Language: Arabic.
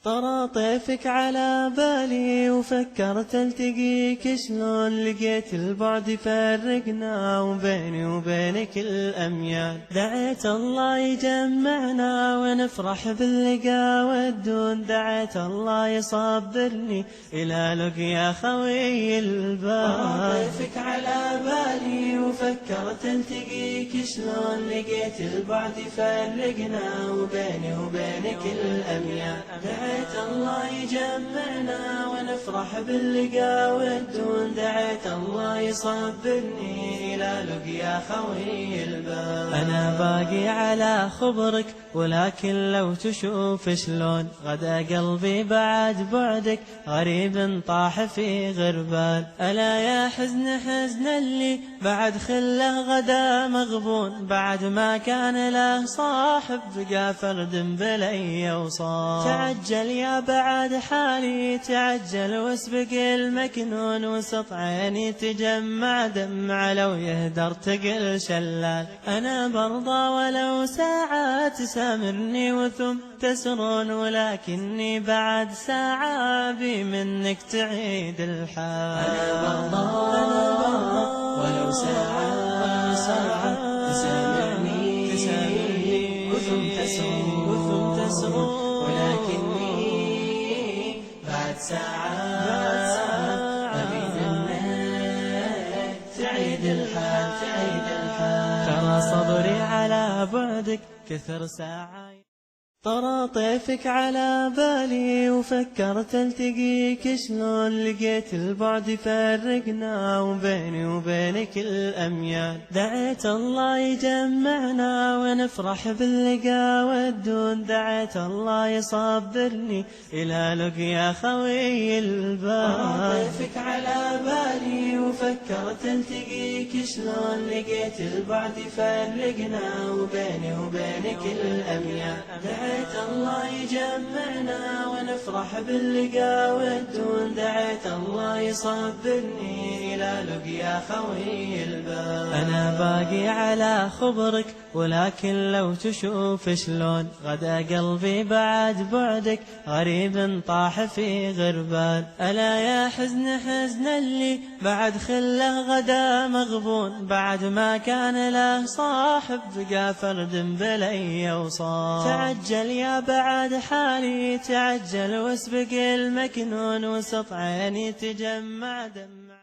طرى طيفك على بالي وفكرت التقيك، شلون لقيت البعد فرقنا وبيني وبينك الأميال. دعيت الله يجمعنا ونفرح باللقا والدون، دعيت الله يصبرني إلى لقيا خوي البال. طرى طيفك على بالي وفكرت التقيك، شلون لقيت البعد فرقنا وبيني وبينك الأميال. دعيت الله يجمعنا ونفرح باللقا والدون، دعيت الله يصبرني إلى لقيا خوي البال. أنا باقي على خبرك ولكن لو تشوف شلون غدا قلبي بعد بعدك غريب طاح في غربال. ألا يا حزن حزن اللي بعد خله غدا مغبون، بعد ما كان له صاحب بقى فرد بلي وصال. تعجل يا بعد حالي تعجل واسبق المكنون، وسط عيني تجمع دمع لو يهدر تقل شلال. أنا برضى ولو ساعات تسامرني وثم تسرون، ولكني بعد ساعة بي منك تعيد الحال. أنا برضى ولو ساعة تسامرني وثم تسرون، ولكني بعد ساعات أبي منك تعيد الحال. ترى صبري على بعدك كثر ساعات. طرى طيفك على بالي وفكرت التقيك، شلون لقيت البعد فرقنا وبيني وبينك الأميال. دعيت الله يجمعنا ونفرح باللقا والدون، دعيت الله يصبرني إلى لقيا خوي البال. طرى طيفك على بالي وفكرت التقيك، شلون لقيت البعد فرقنا وبيني وبينك الأميال. دعيت الله يجمعنا ونفرح باللقا والدون، دعيت الله يصبرني إلى لقيا خوي البال. أنا باقي على خبرك ولكن لو تشوف شلون غدا قلبي بعد بعدك غريب طاح في غربال. ألا يا حزن حزن اللي بعد خله غدا مغبون، بعد ما كان له صاحب بقى فرد بلي وصال. تعجل يا بعد حالي تعجل واسبق المكنون، وسط عيني تجمع دمع